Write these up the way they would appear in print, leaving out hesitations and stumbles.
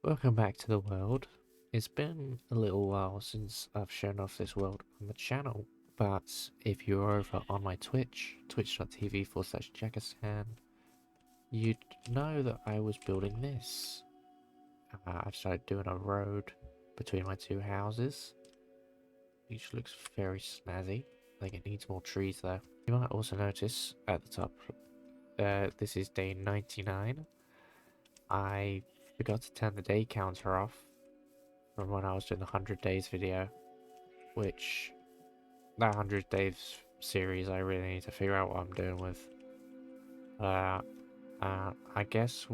Welcome back to the world. It's been a little while since I've shown off this world on the channel, but if you're over on my Twitch, twitch.tv/Jckistan, you'd know that I was building this. I've started doing a road between my two houses, which looks very snazzy. I think it needs more trees though. You might also notice at the top, this is day 99. I forgot to turn the day counter off from when I was doing the 100 days video, which that 100 days series I really need to figure out what I'm doing with. I guess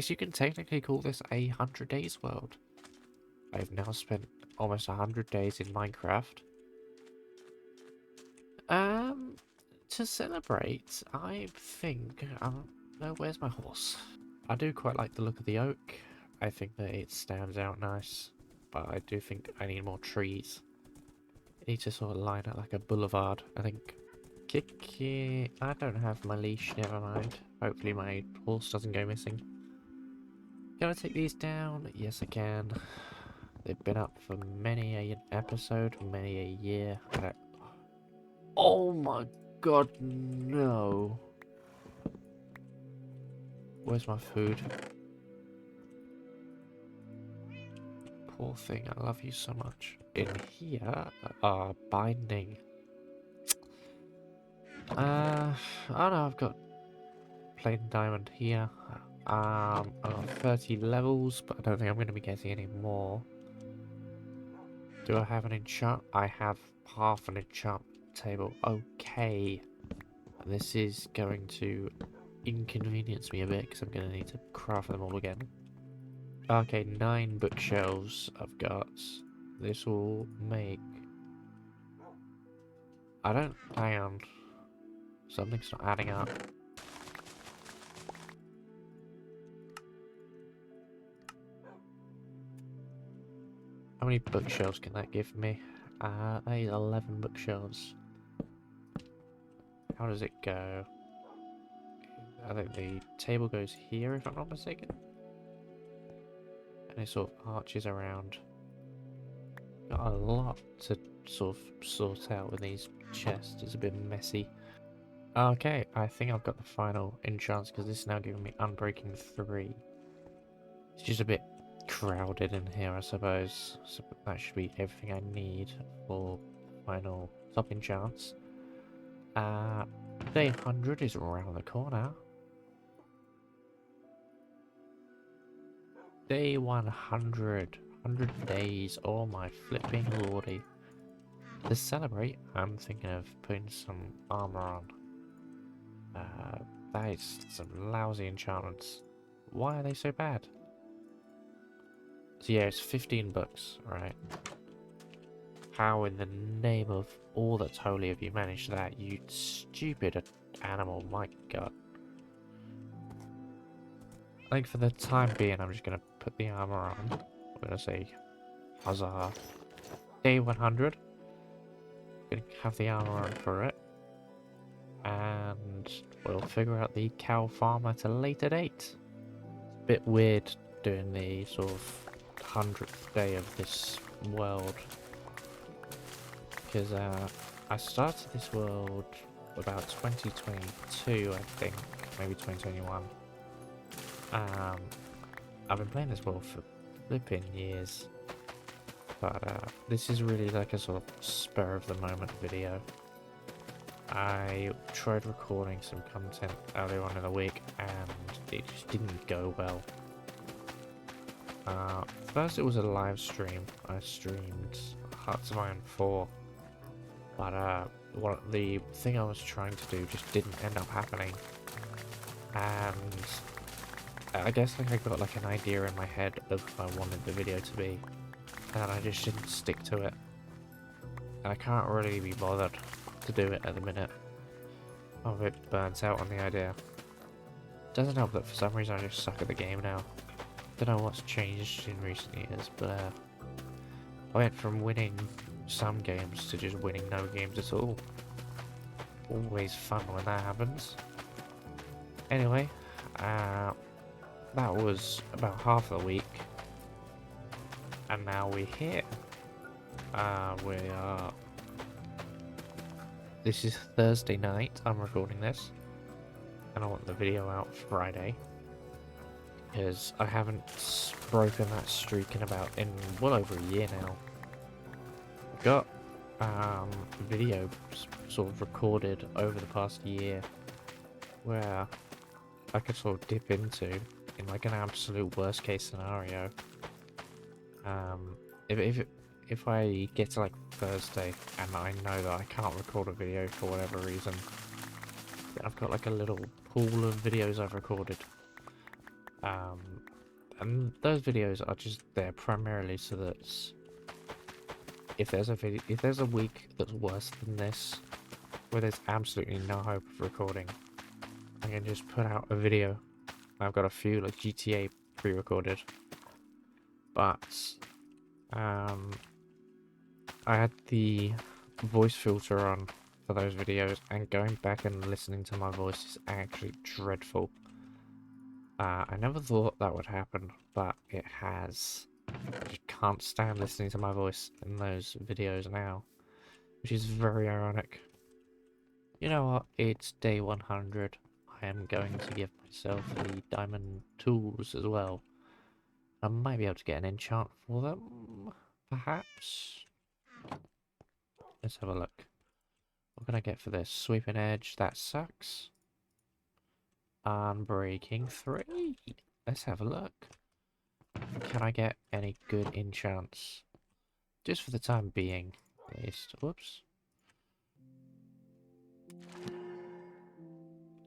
you can technically call this a 100 days world. I've now spent almost 100 days in Minecraft. Um, to celebrate, I think, no, where's my horse? I do quite like the look of the oak. I think that it stands out nice, but I do think I need more trees. I need to sort of line it like a boulevard, I think. Kiki, I don't have my leash, never mind. Hopefully my horse doesn't go missing. Can I take these down? Yes I can. They've been up for many an episode, many a year. Oh my god, no. Where's my food? Poor thing, I love you so much. In here are binding. I don't know, I've got plain diamond here. I've got 30 levels, but I don't think I'm going to be getting any more. Do I have an enchant? I have half an enchant table. Okay. This is going to inconvenience me a bit because I'm going to need to craft them all again. Okay, 9 bookshelves I've got. This will make... I don't... Hang on. Something's not adding up. How many bookshelves can that give me? That is 11 bookshelves. How does it go? I think the table goes here, if I'm not mistaken. And it sort of arches around. Got a lot to sort of sort out with these chests. It's a bit messy. Okay, I think I've got the final enchant because this is now giving me Unbreaking 3. It's just a bit crowded in here, I suppose. So that should be everything I need for final top enchants. Day 100 is around the corner. Day 100. 100 days. Oh my flipping lordy. To celebrate, I'm thinking of putting some armor on. That is some lousy enchantments. Why are they so bad? So yeah, it's 15 bucks, right? How in the name of all that's holy have you managed that, you stupid animal, my god. I think for the time being, I'm just going to put the armor on. I'm going to say, huzzah. Day 100. Going to have the armor on for it. And we'll figure out the cow farm at a later date. It's a bit weird doing the sort of 100th day of this world. Because I started this world about 2022, I think. Maybe 2021. I've been playing this world for flipping years, but this is really like a sort of spur of the moment video. I tried recording some content earlier on in the week and it just didn't go well. First it was a live stream. I streamed Hearts of Iron 4, but the thing I was trying to do just didn't end up happening, and I guess like I got like an idea in my head of what I wanted the video to be, and I just didn't stick to it. And I can't really be bothered to do it at the minute. I'm a bit burnt out on the idea. Doesn't help that for some reason I just suck at the game now. Don't know what's changed in recent years, but I went from winning some games to just winning no games at all. Always fun when that happens. Anyway, that was about half of the week. And now we're here. We are... This is Thursday night, I'm recording this. And I want the video out Friday. Because I haven't broken that streak in well over a year now. I've got video sort of recorded over the past year where I could sort of dip into in like an absolute worst case scenario. If I get to like Thursday and I know that I can't record a video for whatever reason, then I've got like a little pool of videos I've recorded. And those videos are just there primarily so that if there's a week that's worse than this, where there's absolutely no hope of recording, I can just put out a video. I've got a few like GTA pre-recorded, but I had the voice filter on for those videos, and going back and listening to my voice is actually dreadful. I never thought that would happen, but it has. I just can't stand listening to my voice in those videos now, which is very ironic. You know what? It's day 100. I am going to give myself the diamond tools as well. I might be able to get an enchant for them, perhaps. Let's have a look. What can I get for this? Sweeping edge, that sucks. Unbreaking 3. Let's have a look. Can I get any good enchants? Just for the time being, at least. Whoops.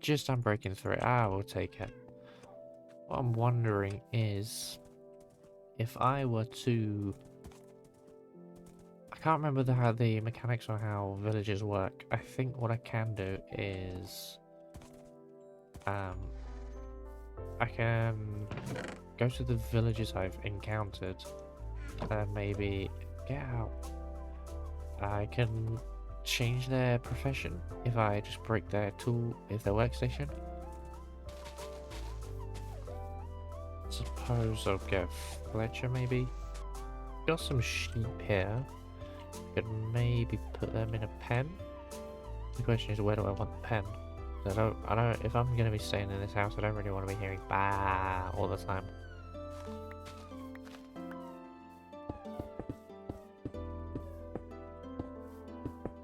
Just Unbreaking 3. We'll take it. What I'm wondering is, if I were to... I can't remember how the mechanics on how villages work. I think what I can do is... I can go to the villages I've encountered and maybe get out. I can change their profession if I just break their their workstation. Suppose I'll get Fletcher maybe. Got some sheep here. Could maybe put them in a pen. The question is, where do I want the pen? I don't. If I'm gonna be staying in this house, I don't really want to be hearing bah all the time.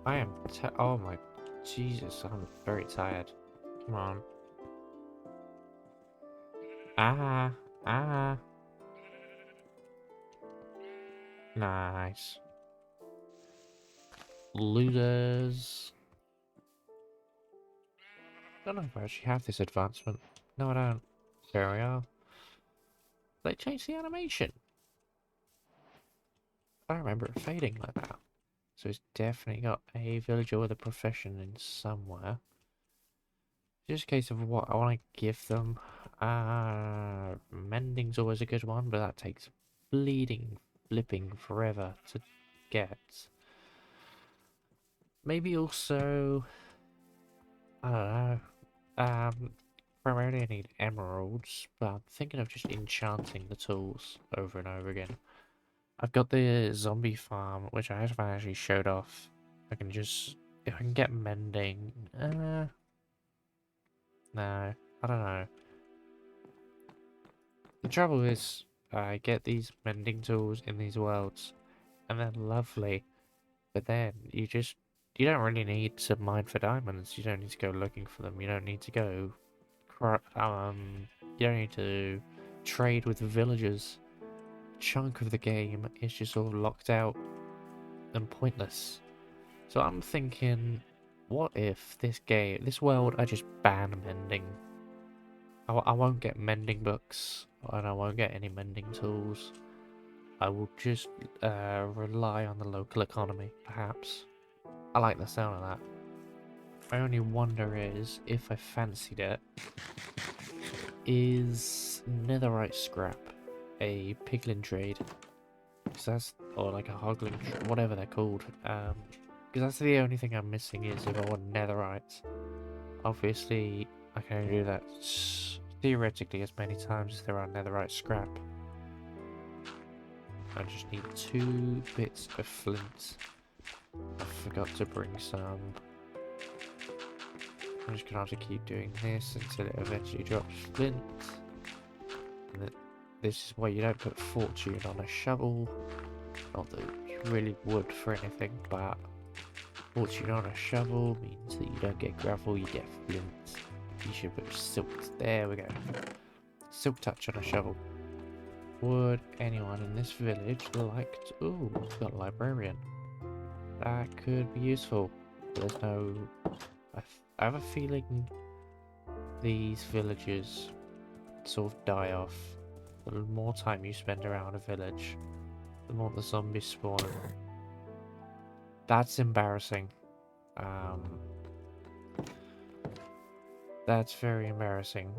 I am. Oh my Jesus! I'm very tired. Come on. Nice. Looters. I don't know if I actually have this advancement. No, I don't. There we are. They changed the animation. I don't remember it fading like that. So it's definitely got a villager with a profession in somewhere. Just a case of what I want to give them. Mending's always a good one, but that takes flipping forever to get. Maybe also, I don't know. Primarily I need emeralds, but I'm thinking of just enchanting the tools over and over again. I've got the zombie farm, which I haven't actually showed off. If I can get mending, no, I don't know. The trouble is, I get these mending tools in these worlds, and they're lovely, but then you don't really need to mine for diamonds. You don't need to go looking for them. You don't need to go, you don't need to trade with the villagers. Chunk of the game is just sort of locked out and pointless. So I'm thinking, what if this world, I just ban mending? I won't get mending books, and I won't get any mending tools. I will just rely on the local economy, perhaps. I like the sound of that. My only wonder is, if I fancied it, is netherite scrap a piglin trade? Or like a hogling, whatever they're called. Because that's the only thing I'm missing is if I want netherite. Obviously, I can only do that theoretically as many times as there are netherite scrap. I just need 2 bits of flint. I forgot to bring some. I'm just gonna have to keep doing this until it eventually drops flint. And this is why you don't put fortune on a shovel. Not that you really would for anything, but fortune on a shovel means that you don't get gravel, you get flint. You should put silk. There we go. Silk touch on a shovel. Would anyone in this village like to... Ooh, it's got a librarian. That could be useful. There's no... I have a feeling these villages sort of die off. The more time you spend around a village, the more the zombies spawn. That's embarrassing. That's very embarrassing.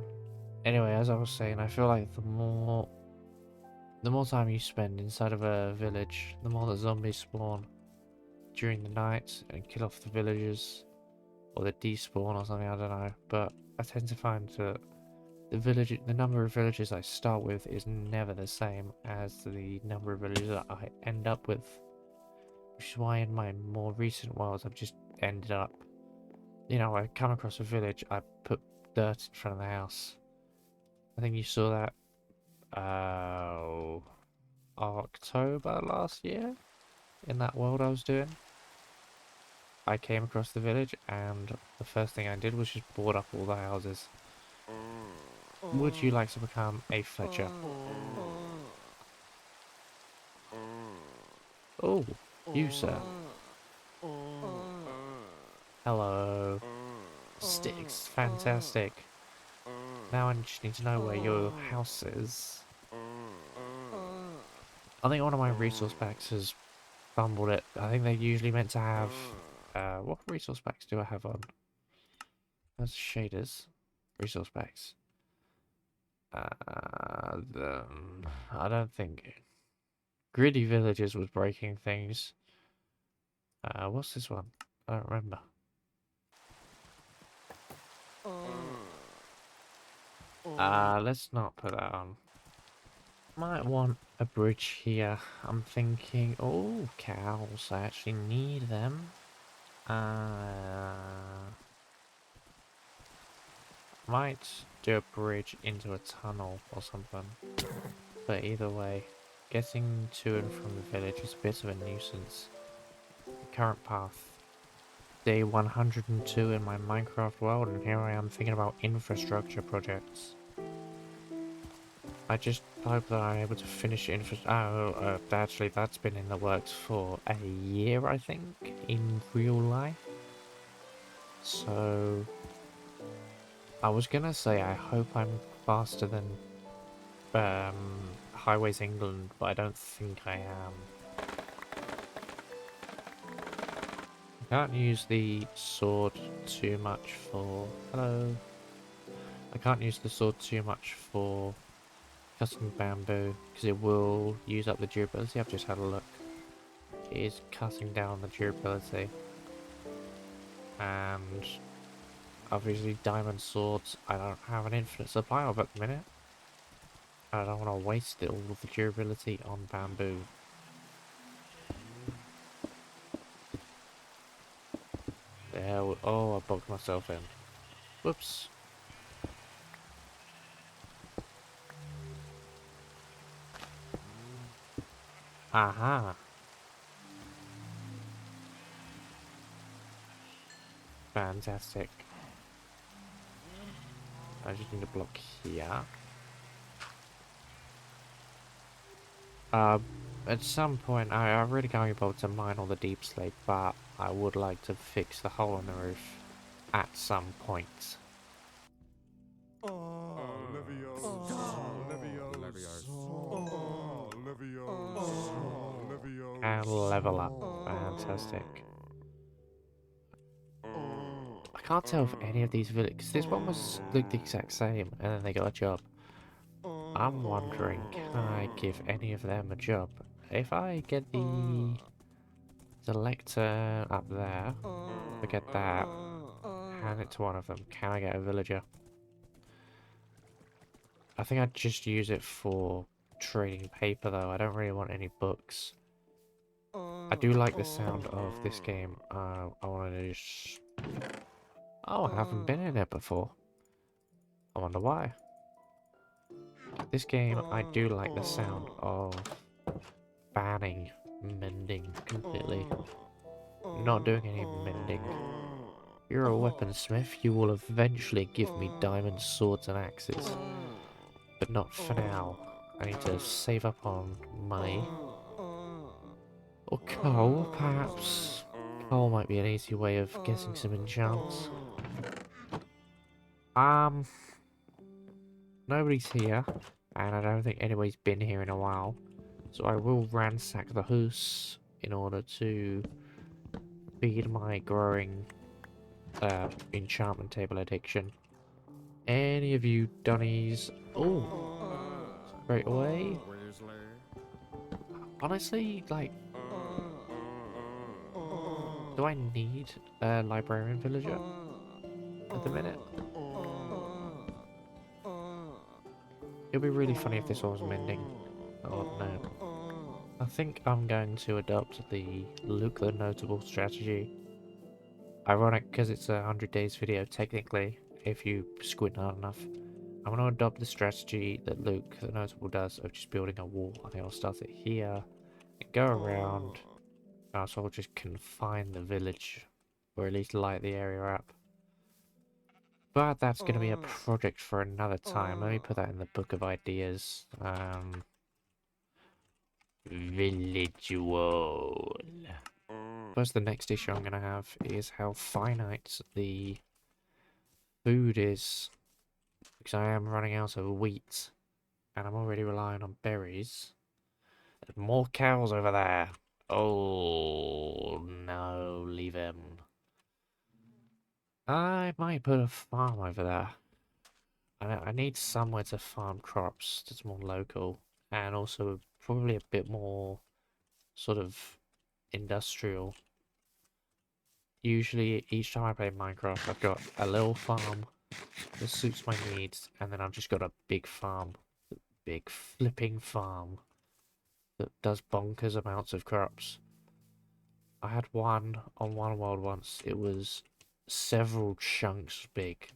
Anyway, as I was saying, I feel like the more time you spend inside of a village, the more the zombies spawn during the night and kill off the villagers. Or they despawn or something, I don't know. But I tend to find that the number of villages I start with is never the same as the number of villages that I end up with. Which is why in my more recent worlds I've just ended up, you know, I come across a village, I put dirt in front of the house. I think you saw that October last year in that world I was doing. I came across the village and the first thing I did was just board up all the houses. Would you like to become a Fletcher? Oh, you sir. Hello. Sticks, fantastic. Now I just need to know where your house is. I think one of my resource packs has fumbled it. I think they're usually meant to have... what resource packs do I have on? That's shaders. Resource packs. I don't think... Gritty Villages was breaking things. What's this one? I don't remember. Let's not put that on. Might want a bridge here. I'm thinking, oh, cows. I actually need them. Might do a bridge into a tunnel or something. But either way, getting to and from the village is a bit of a nuisance. The current path. Day 102 in my Minecraft world, and here I am thinking about infrastructure projects. I just hope that I'm able to finish actually that's been in the works for a year, I think, in real life. So, I was gonna say I hope I'm faster than Highways England, but I don't think I am. I can't use the sword too much for... Hello. I can't use the sword too much for cutting bamboo, because it will use up the durability. I've just had a look. It is cutting down the durability. And obviously diamond swords I don't have an infinite supply of at the minute. I don't want to waste all of the durability on bamboo. There, oh, I bugged myself in. Whoops. Aha. Fantastic. I just need a block here. At some point, I really can't be able to mine all the deep slate, but I would like to fix the hole in the roof at some point. And level up. Fantastic. I can't tell if any of these villages... This one was looked the exact same, and then they got a job. I'm wondering, can I give any of them a job? If I get the lectern up there, forget that, hand it to one of them, can I get a villager? I think I'd just use it for trading paper though. I don't really want any books. I do like the sound of this game. I want to just... Oh, I haven't been in it before. I wonder why. This game, I do like the sound of banning mending completely. Not doing any mending. You're a weaponsmith, you will eventually give me diamond swords and axes. But not for now. I need to save up on money. Or coal, perhaps. Coal might be an easy way of getting some enchants. Nobody's here, and I don't think anybody's been here in a while. So I will ransack the house in order to feed my growing enchantment table addiction. Any of you Donnies? Oh, straight away. Honestly, like, do I need a librarian villager at the minute? It'd be really funny if this one was mending. Oh no. I think I'm going to adopt the Luke the Notable strategy. Ironic because it's a 100 days video technically, if you squint hard enough. I'm going to adopt the strategy that Luke the Notable does of just building a wall. I think I'll start it here and go around. So I'll just confine the village, or at least light the area up. But that's going to be a project for another time. Let me put that in the book of ideas. Village wall. First, the next issue I'm going to have is how finite the food is. Because I am running out of wheat. And I'm already relying on berries. There's more cows over there. Oh, no, leave him. I might put a farm over there. I need somewhere to farm crops that's more local. And also probably a bit more sort of industrial. Usually, each time I play Minecraft, I've got a little farm that suits my needs, and then I've just got a big farm. Big flipping farm that does bonkers amounts of crops. I had one on one world once. It was several chunks big.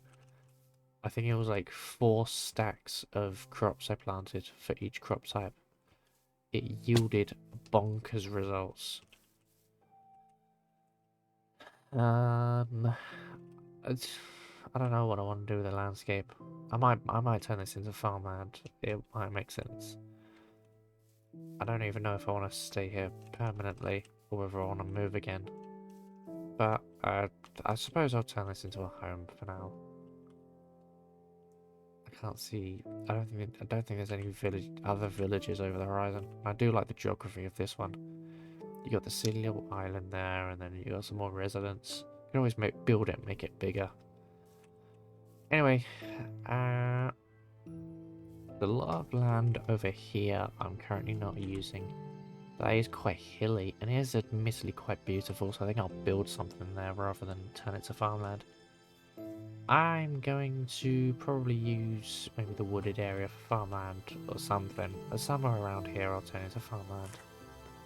I think it was like 4 stacks of crops I planted for each crop type. It yielded bonkers results. I don't know what I want to do with the landscape. I might turn this into farmland. It might make sense. I don't even know if I want to stay here permanently or whether I want to move again. But I suppose I'll turn this into a home for now. I can't see. I don't think there's any other villages over the horizon. I do like the geography of this one. You got the silly little island there, and then you got some more residents. You can always build it, make it bigger. Anyway, there's a lot of land over here I'm currently not using. That is quite hilly, and it is admittedly quite beautiful, so I think I'll build something there rather than turn it to farmland. I'm going to probably use maybe the wooded area for farmland or something. Somewhere around here I'll turn it to farmland.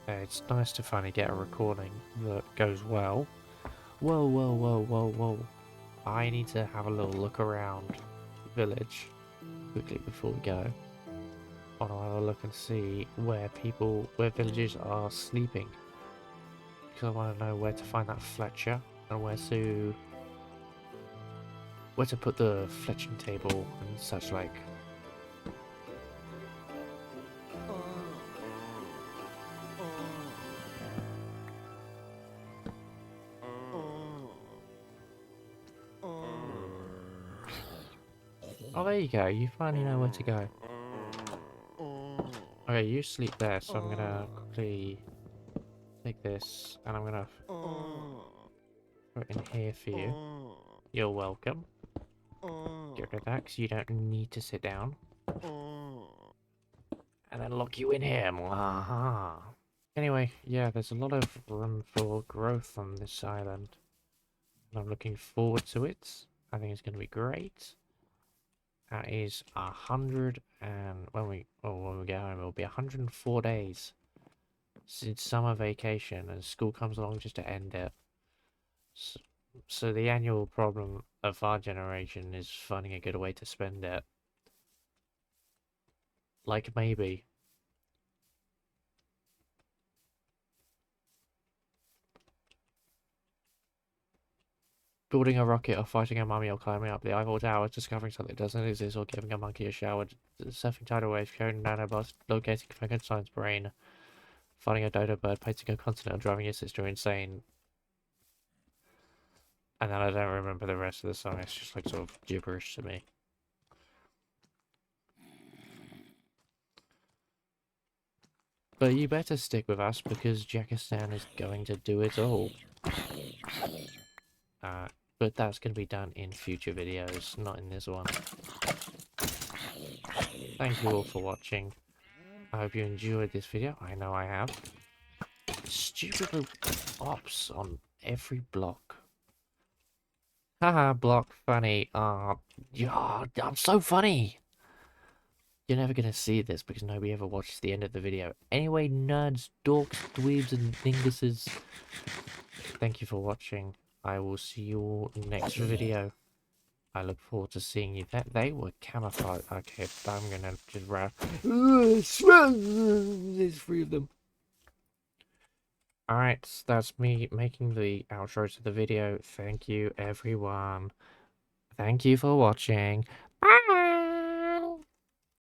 It's nice to finally get a recording that goes well. Whoa, whoa, whoa, whoa, whoa. I need to have a little look around the village quickly before we go. I want to have a look and see where villages are sleeping. Because I want to know where to find that Fletcher and where to put the fletching table and such like. Oh, there you go. You finally know where to go. Okay, you sleep there, so I'm gonna quickly take this and I'm gonna put it in here for you. You're welcome. Get rid of that because you don't need to sit down. And then lock you in here. Aha. Anyway, yeah, there's a lot of room for growth on this island. And I'm looking forward to it. I think it's going to be great. That is 100 and when we get home, it'll be 104 days since summer vacation, and school comes along just to end it. So, so the annual problem of our generation is finding a good way to spend it. Like maybe building a rocket or fighting a mummy or climbing up the Eiffel Tower, discovering something that doesn't exist or giving a monkey a shower, surfing tidal waves, carrying nanobots, locating Frankenstein's brain, finding a dodo bird, painting a continent, or driving your sister insane. And then I don't remember the rest of the song, it's just like sort of gibberish to me. But you better stick with us because Jckistan is going to do it all. But that's going to be done in future videos, not in this one. Thank you all for watching. I hope you enjoyed this video. I know I have. Stupid little ops on every block. Haha, block funny. Yeah, I'm so funny. You're never gonna see this because nobody ever watches the end of the video. Anyway, nerds, dorks, dweebs, and dinguses, thank you for watching. I will see you all next video. I look forward to seeing you. They were camouflage. Okay, I'm gonna just wrap. There's 3 of them. Alright, that's me making the outro to the video. Thank you, everyone. Thank you for watching.